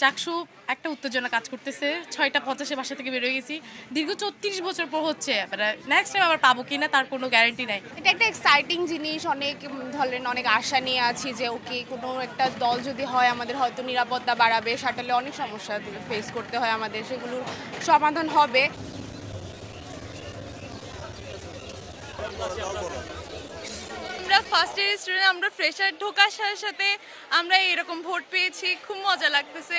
চাকসু একটা উত্তেজনা কাজ করতেছে। ৬টা ৫০-এ বাসা থেকে বের হয়ে গেছি। দীর্ঘ ৩৪ বছর পর হচ্ছে। নেক্সট টাইম আবার পাবো কিনা তার কোনো গ্যারান্টি নাই। এটা একটা এক্সাইটিং জিনিস, অনেক ধরেন অনেক আশা নিয়ে আছি যে ওকে কোনো একটা দল যদি হয় আমাদের হয়তো নিরাপত্তা বাড়াবে, শাটলে অনেক সমস্যা ফেস করতে হয় আমাদের, সেগুলোর সমাধান হবে। আমরা ফার্স্ট ইয়ার স্টুডেন্ট, আমরা ফ্রেশার ঢোকার সাথে সাথে আমরা এরকম ভোট পেয়েছি, খুব মজা লাগতেছে।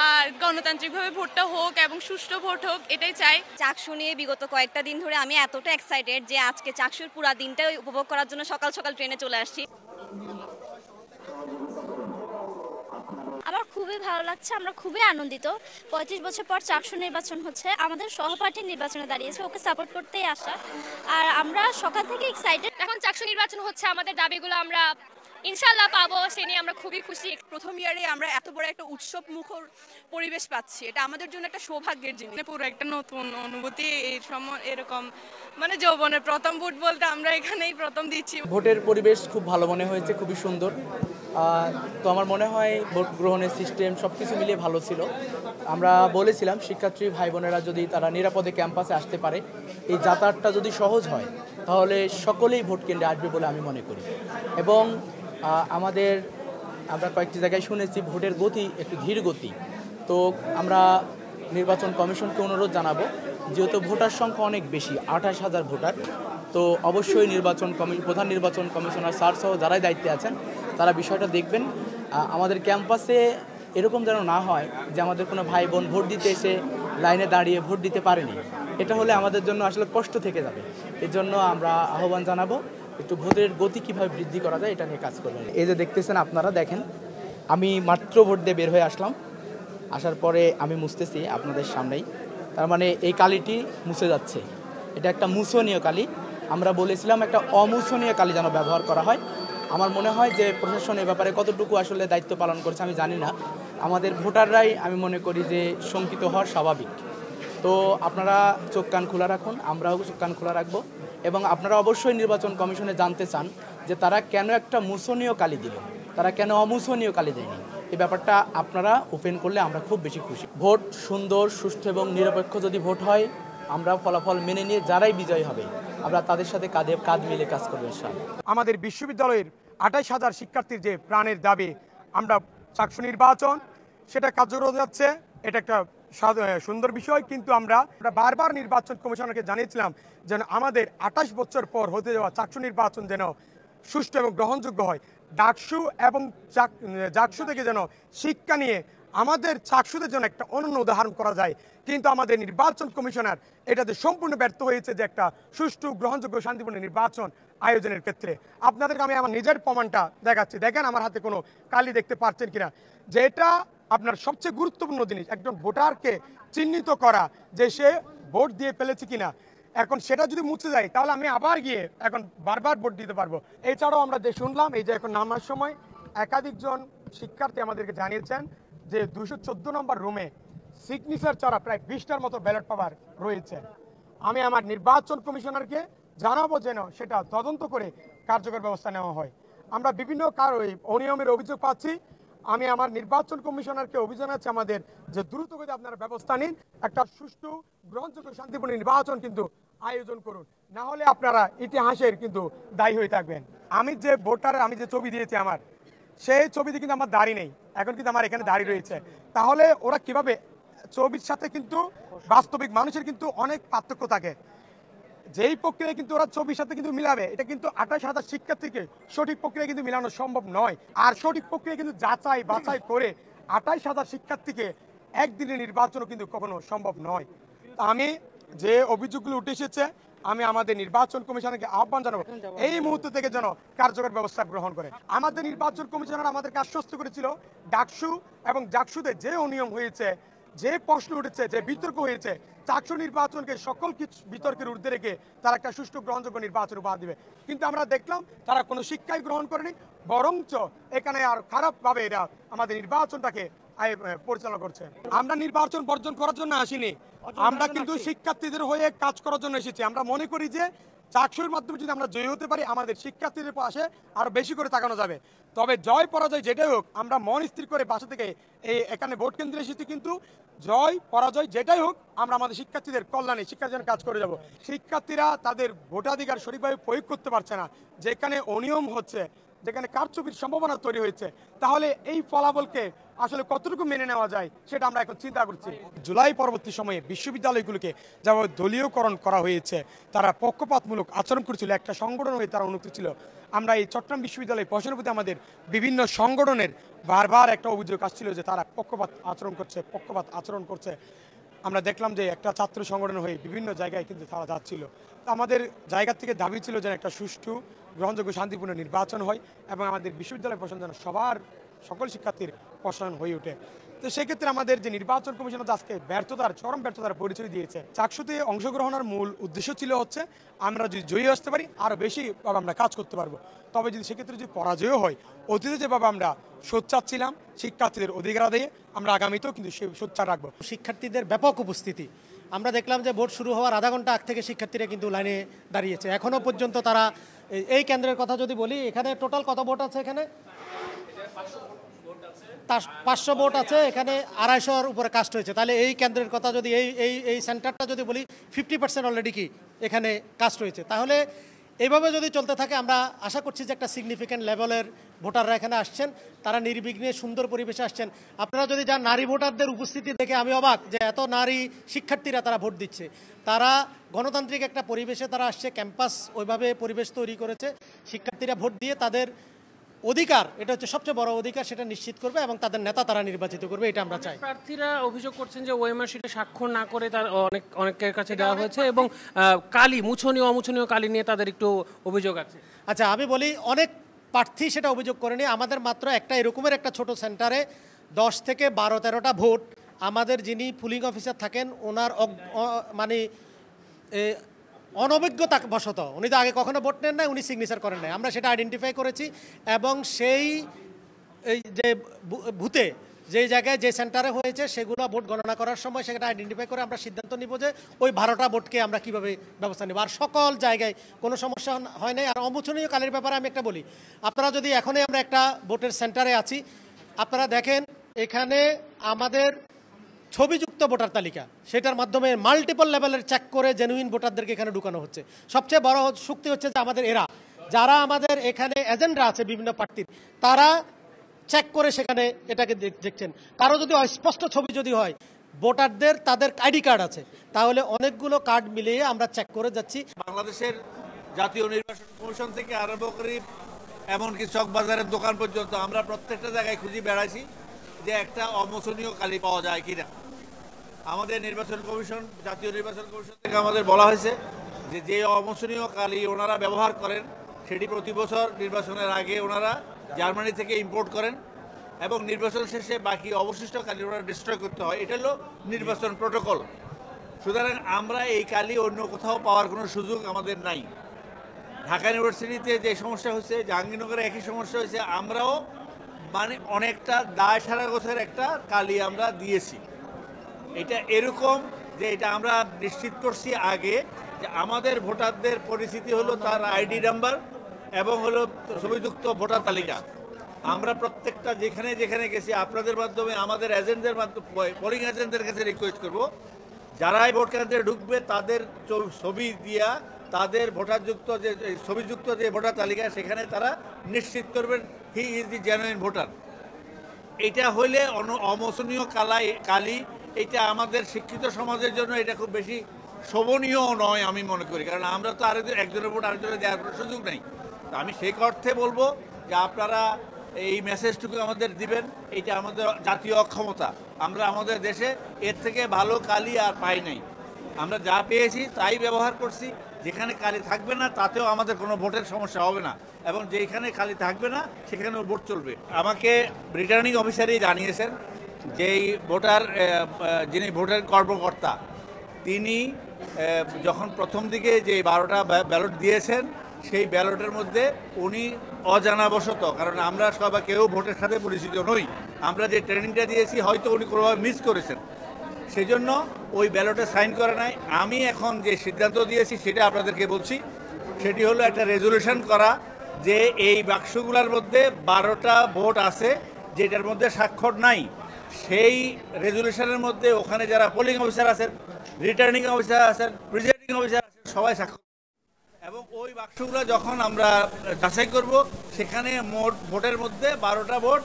আর গণতান্ত্রিকভাবে ভোটটা হোক এবং সুষ্ঠু ভোট হোক, এটাই চাই। চাকসু নিয়ে বিগত কয়েকটা দিন ধরে আমি এতটা এক্সাইটেড যে আজকে চাকসুর পুরা দিনটাই উপভোগ করার জন্য সকাল সকাল ট্রেনে চলে আসছি। আমার খুবই ভালো লাগছে, আমরা খুবই আনন্দিত। ৩৫ বছর পর চাকসু নির্বাচন হচ্ছে, আমাদের সহপাঠী নির্বাচনে দাঁড়িয়েছে, ওকে সাপোর্ট করতেই আসা। আর আমরা সকাল থেকে এক্সাইটেড। এখন চাকসু নির্বাচন হচ্ছে, আমাদের দাবিগুলো আমরা ইনশাল্লাহ পাবো, সে নিয়ে আমরা খুবই খুশি। প্রথম ইয়ারে আমরা এত বড় একটা উৎসব মুখর পরিবেশ পাচ্ছি, এটা আমাদের জন্য একটা সৌভাগ্যের জিনিস। পুরো একটা নতুন অনুভূতি, এই সময় এরকম মানে যৌবনের প্রথম ভোট বলতে আমরা এখানেই প্রথম দিচ্ছি। ভোটের পরিবেশ খুব ভালো মনে হয়েছে, খুবই সুন্দর। তো আমার মনে হয় ভোট গ্রহণের সিস্টেম সব কিছু মিলিয়ে ভালো ছিল। আমরা বলেছিলাম শিক্ষার্থী ভাই বোনেরা যদি তারা নিরাপদে ক্যাম্পাসে আসতে পারে, এই যাতায়াতটা যদি সহজ হয়, তাহলে সকলেই ভোট কেন্দ্রে আসবে বলে আমি মনে করি। এবং আমরা কয়েকটি জায়গায় শুনেছি ভোটের গতি একটু ধীর গতি। তো আমরা নির্বাচন কমিশনকে অনুরোধ জানাবো, যেহেতু ভোটার সংখ্যা অনেক বেশি, ২৮,০০০ ভোটার, তো অবশ্যই প্রধান নির্বাচন কমিশনার স্যার সহ যারাই দায়িত্বে আছেন তারা বিষয়টা দেখবেন। আমাদের ক্যাম্পাসে এরকম যেন না হয় যে আমাদের কোনো ভাই বোন ভোট দিতে এসে লাইনে দাঁড়িয়ে ভোট দিতে পারেনি। এটা হলে আমাদের জন্য আসলে কষ্ট থেকে যাবে। এর জন্য আমরা আহ্বান জানাবো একটু ভোটের গতি কীভাবে বৃদ্ধি করা যায় এটা নিয়ে কাজ করবেন। এই যে দেখতেছেন আপনারা, দেখেন আমি মাত্র ভোট দিয়ে বের হয়ে আসলাম। আসার পরে আমি মুছতেছি আপনাদের সামনেই, তার মানে এই কালিটি মুছে যাচ্ছে। এটা একটা মুছনীয় কালি। আমরা বলেছিলাম একটা অমুছনীয় কালি যেন ব্যবহার করা হয়। আমার মনে হয় যে প্রশাসন এ ব্যাপারে কতটুকু আসলে দায়িত্ব পালন করছে আমি জানি না। আমাদের ভোটাররাই আমি মনে করি যে শঙ্কিত হওয়ার স্বাভাবিক। তো আপনারা চোখ কান খোলা রাখুন, আমরাও চোখ কান খোলা রাখবো। এবং আপনারা অবশ্যই নির্বাচন কমিশনে জানতে চান যে তারা কেন একটা মুছনীয় কালি দিল, তারা কেন অমুছনীয় কালি দেয়নি। এই ব্যাপারটা আপনারা ওপেন করলে আমরা খুব বেশি খুশি। ভোট সুন্দর, সুষ্ঠু এবং নিরপেক্ষ যদি ভোট হয়, আমরা ফলাফল মেনে নিয়ে যারাই বিজয়ী হবে আমরা তাদের সাথে কাঁধে কাঁধ মিলে কাজ করবো ইনশাআল্লাহ। আমাদের বিশ্ববিদ্যালয়ের ২৮,০০০ শিক্ষার্থীর যে প্রাণের দাবি আমরা চাকসু নির্বাচন, সেটা কার্যকর হতে যাচ্ছে। এটা একটা সুন্দর বিষয়, কিন্তু আমরা বারবার নির্বাচন কমিশনারকে জানিয়েছিলাম যেন আমাদের ২৮ বছর পর হতে যাওয়া চাকসু নির্বাচন যেন সুষ্ঠু এবং গ্রহণযোগ্য হয়। ডাকসু এবং জাকসু থেকে যেন শিক্ষা নিয়ে আমাদের চাকসুদের জন্য একটা অনন্য উদাহরণ করা যায়। কিন্তু আমাদের নির্বাচন কমিশনার এটাতে সম্পূর্ণ ব্যর্থ হয়েছে যে একটা সুষ্ঠু গ্রহণযোগ্য শান্তিপূর্ণ নির্বাচন আয়োজনের ক্ষেত্রে। আপনাদেরকে আমি আমার নিজের প্রমাণটা দেখাচ্ছি। দেখেন আমার হাতে কোনো কালি দেখতে পাচ্ছেন কিনা, যেটা আপনার সবচেয়ে গুরুত্বপূর্ণ জিনিস, একজন ভোটারকে চিহ্নিত করা যে সে ভোট দিয়ে ফেলেছে কিনা। এখন সেটা যদি মুছে যায় তাহলে আমি আবার গিয়ে এখন বারবার ভোট দিতে পারবো। এছাড়াও আমরা যে শুনলাম এই যে এখন নামার সময় একাধিকজন শিক্ষার্থী আমাদেরকে জানিয়েছেন যে ২১৪ নম্বর রুমে সিগনেচার ছাড়া প্রায় ২০টার মতো ব্যালট পেপার রয়েছে। আমি আমার নির্বাচন কমিশনারকে জানাবো যেন সেটা তদন্ত করে কার্যকর ব্যবস্থা নেওয়া হয়। আমরা বিভিন্ন অনিয়মের অভিযোগ পাচ্ছি। আমি আমার নির্বাচন কমিশনারকে অভিযান আছে আমাদের যে দ্রুতগতিতে আপনারা ব্যবস্থা নিন, একটা সুষ্ঠু গ্রহণযোগ্য শান্তিপূর্ণ নির্বাচন কিন্তু আয়োজন করুন, না হলে আপনারা ইতিহাসের কিন্তু দায়ী হয়ে থাকবেন। আমি যে আমি যে ছবি দিয়েছি আমার, সেই ছবিতে কিন্তু আমার দাড়ি নেই, এখন কিন্তু আমার এখানে দাড়ি রয়েছে। তাহলে ওরা কিভাবে, ছবির সাথে কিন্তু বাস্তবিক মানুষের কিন্তু অনেক পার্থক্য থাকে। যেই প্রক্রিয়া কিন্তু ওরা ছবির সাথে কিন্তু মিলাবে, এটা কিন্তু ২৮,০০০ শিক্ষার্থীকে সঠিক প্রক্রিয়া কিন্তু মিলানো সম্ভব নয়। আর সঠিক প্রক্রিয়া কিন্তু যাচাই বাছাই করে ২৮,০০০ শিক্ষার্থীকে একদিনের নির্বাচনও কিন্তু কখনো সম্ভব নয়। আমি যে অভিযোগগুলো উঠে এসেছে, আমি আমাদের নির্বাচন কমিশনারকে আহ্বান জানাবো এই মুহূর্ত থেকে যেন কার্যকর ব্যবস্থা গ্রহণ করে। আমাদের নির্বাচন কমিশনার আমাদেরকে আশ্বস্ত করেছিল ডাকসু এবং জাকসুতে যে অনিয়ম হয়েছে, যে প্রশ্ন উঠেছে, যে বিতর্ক হয়েছে, চাকসু নির্বাচনকে সকল কিছু বিতর্কের ঊর্ধ্বে রেখে তারা একটা সুষ্ঠু গ্রহণযোগ্য নির্বাচন উপহার দিবে। কিন্তু আমরা দেখলাম তারা কোনো শিক্ষাই গ্রহণ করেনি, বরঞ্চ এখানে আর খারাপভাবে এরা আমাদের নির্বাচনটাকে পরিচালনা করছে। আমরা নির্বাচন বর্জন করার জন্য আসিনি, আমরা কিন্তু শিক্ষার্থীদের হয়ে কাজ করার জন্য এসেছি। আমরা মনে করি যে চাকসুর মাধ্যমে যদি আমরা জয়ী হতে পারি, আমাদের শিক্ষার্থীদের পাশে আরো বেশি করে তাকানো যাবে। তবে জয় পরাজয় যেটাই হোক, আমরা মন স্থির করে বাসা থেকে এখানে ভোট কেন্দ্রে এসেছি, কিন্তু জয় পরাজয় যেটাই হোক আমরা আমাদের শিক্ষার্থীদের কল্যাণে শিক্ষার্থীদের কাজ করে যাব। শিক্ষার্থীরা তাদের ভোটাধিকার সঠিকভাবে প্রয়োগ করতে পারছে না, যেখানে অনিয়ম হচ্ছে, যেখানে কারচুপির সম্ভাবনা তৈরি হয়েছে, তাহলে এই ফলাফলকে আসলে কতটুকু মেনে নেওয়া যায় সেটা আমরা এখন চিন্তা করছি। জুলাই পরবর্তী সময়ে বিশ্ববিদ্যালয়গুলোকে যেভাবে দলীয়করণ করা হয়েছে, তারা পক্ষপাতমূলক আচরণ করেছিল, একটা সংগঠন হয়ে তারা অনুক্ত ছিল। আমরা এই চট্টগ্রাম বিশ্ববিদ্যালয় প্রশাসনের প্রতি আমাদের বিভিন্ন সংগঠনের বারবার একটা অভিযোগ আসছিল যে তারা পক্ষপাত আচরণ করছে। আমরা দেখলাম যে একটা ছাত্র সংগঠন হয়ে বিভিন্ন জায়গায় কিন্তু তারা যাচ্ছিল। তো আমাদের জায়গা থেকে দাবি ছিল যেন একটা সুষ্ঠু, গ্রহণযোগ্য, শান্তিপূর্ণ নির্বাচন হয় এবং আমাদের বিশ্ববিদ্যালয় প্রশাসন যেন সকল শিক্ষার্থীর প্রশাসন হয়ে ওঠে। তো সেক্ষেত্রে আমাদের যে নির্বাচন কমিশন আজকে চরম ব্যর্থতার পরিচয় দিয়েছে। চাকসুতে অংশগ্রহণের মূল উদ্দেশ্য ছিল হচ্ছে আমরা যদি জয়ী আসতে পারি আরও বেশিভাবে আমরা কাজ করতে পারবো। তবে যদি সেক্ষেত্রে যদি পরাজয়ও হয়, অতীতে যেভাবে আমরা সোচ্চার ছিলাম শিক্ষার্থীদের অধিকার আদায়ে, আমরা আগামীতেও কিন্তু সেই সোচ্চার রাখবো। শিক্ষার্থীদের ব্যাপক উপস্থিতি আমরা দেখলাম যে ভোট শুরু হওয়ার আধা ঘন্টা আগ থেকে শিক্ষার্থীরা কিন্তু লাইনে দাঁড়িয়েছে। এখনও পর্যন্ত তারা এই কেন্দ্রের কথা যদি বলি, এখানে টোটাল কত ভোট আছে? এখানে 500 ভোট আছে, এখানে 250-র উপরে কাস্ট হয়েছে। তাহলে এই কেন্দ্রের কথা যদি এই সেন্টারটা যদি বলি, 50% অলরেডি কি এখানে কাস্ট হয়েছে। তাহলে এইভাবে যদি চলতে থাকে আমরা আশা করছি যে একটা সিগনিফিক্যান্ট লেভেলের ভোটাররা এখানে আসছেন, তারা নির্বিঘ্নে সুন্দর পরিবেশে আসছেন। আপনারা যদি যান নারী ভোটারদের উপস্থিতি দেখে আমি অবাক যে এত নারী শিক্ষার্থীরা তারা ভোট দিচ্ছে। তারা গণতান্ত্রিক একটা পরিবেশে তারা আসছে, ক্যাম্পাস ওইভাবে পরিবেশ তৈরি করেছে, শিক্ষার্থীরা ভোট দিয়ে তাদের অধিকার, এটা হচ্ছে সবচেয়ে বড় অধিকার, সেটা নিশ্চিত করবে এবং তাদের নেতা তারা নির্বাচিত করবে, এটা আমরা চাই। প্রার্থীরা অভিযোগ করছেন যে ওএমআর শিটে স্বাক্ষর না করে তার অনেকের কাছে দেওয়া হয়েছে এবং অমুছনীয় কালি নিয়ে তাদের একটু অভিযোগ আছে। আচ্ছা, আমি বলি অনেক প্রার্থী সেটা অভিযোগ করেনি। আমাদের মাত্র একটা এরকমের একটা ছোট সেন্টারে 10 থেকে 12-13টা ভোট আমাদের যিনি পুলিং অফিসার থাকেন ওনার মানে অনভিজ্ঞতা বশত, উনি তো আগে কখনো ভোট নেন নাই, উনি সিগনেচার করেন নাই, আমরা সেটা আইডেন্টিফাই করেছি এবং সেই যে বুথে যে জায়গায় যে সেন্টারে হয়েছে সেগুলো ভোট গণনা করার সময় সেটা আইডেন্টিফাই করে আমরা সিদ্ধান্ত নিব যে ওই 12টা ভোটকে আমরা কীভাবে ব্যবস্থা নেব। আর সকল জায়গায় কোনো সমস্যা হয় নাই। আর অমোচনীয় কালের ব্যাপারে আমি একটা বলি, আপনারা যদি এখনই আমরা একটা ভোটের সেন্টারে আছি, আপনারা দেখেন এখানে আমাদের ছবিযুক্ত ভোটার তালিকা, সেটার মাধ্যমে মাল্টিপল লেভেলের চেক করে জেনুইন ভোটারদেরকে এখানে ঢুকানো হচ্ছে। সবচেয়ে বড় শক্তি হচ্ছে যে আমাদের যারা আমাদের এখানে এজেন্টরা আছে বিভিন্ন প্রার্থীর, তারা চেক করে সেখানে এটাকে দেখছেন। কারো যদি অস্পষ্ট ছবি যদি হয়, ভোটারদের তাদের আইডি কার্ড আছে, তাহলে অনেকগুলো কার্ড মিলিয়ে আমরা চেক করে যাচ্ছি। বাংলাদেশের জাতীয় নির্বাচন কমিশন থেকে আরম্ভ করে এমনকি চকবাজারের দোকান পর্যন্ত আমরা প্রত্যেকটা জায়গায় খুঁজে বেড়াইছি যে একটা অমোচনীয় কালি পাওয়া যায় কিনা। আমাদের জাতীয় নির্বাচন কমিশন থেকে আমাদের বলা হয়েছে যে অমোচনীয় কালি ওনারা ব্যবহার করেন সেটি প্রতি বছর নির্বাচনের আগে ওনারা জার্মানি থেকে ইম্পোর্ট করেন এবং নির্বাচন শেষে বাকি অবশিষ্ট কালি ওনারা ডিস্ট্রয় করতে হয়। এটা হলো নির্বাচন প্রোটোকল। সুতরাং আমরা এই কালি অন্য কোথাও পাওয়ার কোনো সুযোগ আমাদের নাই। ঢাকা ইউনিভার্সিটিতে যে সমস্যা হয়েছে, জাহাঙ্গীরনগরে একই সমস্যা হয়েছে, আমরাও মানে অনেকটা দায় সারা গোছের একটা কালি আমরা দিয়েছি। এটা এরকম যে এটা আমরা নিশ্চিত করছি আগে যে আমাদের ভোটারদের পরিস্থিতি হলো তার আইডি নাম্বার এবং হলো ছবিযুক্ত ভোটার তালিকা। আমরা প্রত্যেকটা যেখানে যেখানে গেছি আপনাদের মাধ্যমে আমাদের এজেন্টদের মাধ্যমে পোলিং এজেন্টদের কাছে রিকোয়েস্ট করব, যারাই ভোট কেন্দ্রে ঢুকবে তাদের ছবি দিয়া তাদের ভোটারযুক্ত যে ছবিযুক্ত যে ভোটার তালিকা সেখানে তারা নিশ্চিত করবেন he is the genuine voter. এটা হইলে অমোচনীয় কালি এটা আমাদের শিক্ষিত সমাজের জন্য এটা খুব বেশি শোভনীয় নয় আমি মনে করি, কারণ আমরা তো একজনের ভোট আরেকজনের দেওয়ার কোনো সুযোগ নেই। তো আমি সেই অর্থে বলবো যে আপনারা এই মেসেজটুকু আমাদের দিবেন, এটা আমাদের জাতীয় অক্ষমতা। আমরা আমাদের দেশে এর থেকে ভালো কালি আর পাই নাই, আমরা যা পেয়েছি তাই ব্যবহার করছি। যেখানে কালি থাকবে না তাতেও আমাদের কোনো ভোটের সমস্যা হবে না এবং যেখানে কালি থাকবে না সেখানেও ভোট চলবে। আমাকে রিটার্নিং অফিসারই জানিয়েছেন যেই যিনি ভোটের কর্মকর্তা তিনি যখন প্রথম দিকে যে 12টা ব্যালট দিয়েছেন সেই ব্যালটের মধ্যে উনি অজানাবশত, কারণ আমরা সবাই কেউ ভোটের সাথে পরিচিত নই, আমরা যে ট্রেনিংটা দিয়েছি হয়তো উনি কোনোভাবে মিস করেছেন, সেই জন্য ওই ব্যালটে সাইন করে নাই। আমি এখন যে সিদ্ধান্ত দিয়েছি সেটা আপনাদেরকে বলছি, সেটি হলো একটা রেজলিউশন করা যে এই বাক্সগুলোর মধ্যে 12টা ভোট আছে যেটার মধ্যে স্বাক্ষর নাই। সেই রেজলিউশনের মধ্যে ওখানে যারা পোলিং অফিসার আছেন, রিটার্নিং অফিসার আছেন, প্রিজাইডিং অফিসার আছেন, সবাই স্বাক্ষর, এবং ওই বাক্সগুলো যখন আমরা যাচাই করব সেখানে মোট ভোটের মধ্যে 12টা ভোট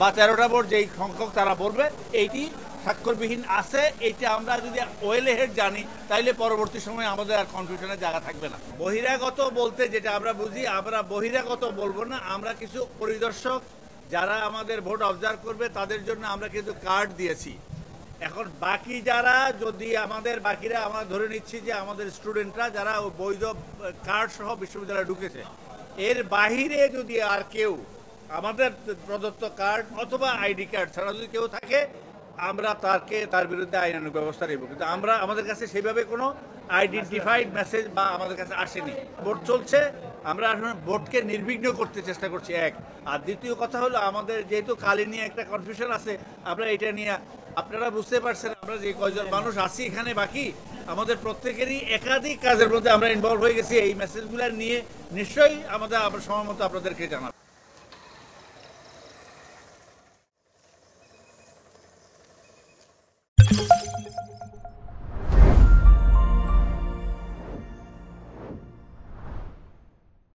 বা 13টা ভোট যেই সংখ্যক তারা বলবে এইটি স্বাক্ষরবিহীন আছে। এইটা আমরা যদি ওয়েল হেড জানি তাইলে পরবর্তী সময়ে আমাদের আর কনফিউশনের জায়গা থাকবে না। বহিরাগত বলতে যেটা আমরা বুঝি, আমরা বহিরাগত বলবো না, আমরা কিছু পরিদর্শক যারা আমাদের ভোট অবজার্ভ করবে তাদের জন্য আমরা কিন্তু কার্ড দিয়েছি। এখন বাকি যারা যদি আমাদের বাকিরা আমরা ধরে নিচ্ছি যে আমাদের স্টুডেন্টরা যারা বৈধ কার্ড সহ বিশ্ববিদ্যালয়ে ঢুকেছে, এর বাহিরে যদি আর কেউ আমাদের প্রদত্ত কার্ড অথবা আইডি কার্ড ছাড়া যদি কেউ থাকে আমরা তার বিরুদ্ধে আইনানুগ ব্যবস্থা নেব। কিন্তু আমাদের কাছে সেইভাবে কোনো আইডেন্টিফাইড মেসেজ বা আমাদের কাছে আসেনি। ভোট চলছে, আমরা আসলে ভোটকে নির্বিঘ্ন করতে চেষ্টা করছি, এক। আর দ্বিতীয় কথা হলো আমাদের যেহেতু কালি নিয়ে একটা কনফিউশন আছে, আমরা এটা নিয়ে আপনারা বুঝতে পারছেন আমরা যে কয়জন মানুষ আছি এখানে, বাকি আমাদের প্রত্যেকেরই একাধিক কাজের মধ্যে আমরা ইনভলভ হয়ে গেছি। এই মেসেজগুলো নিয়ে নিশ্চয়ই আমরা সময় মতো আপনাদেরকে জানাবো।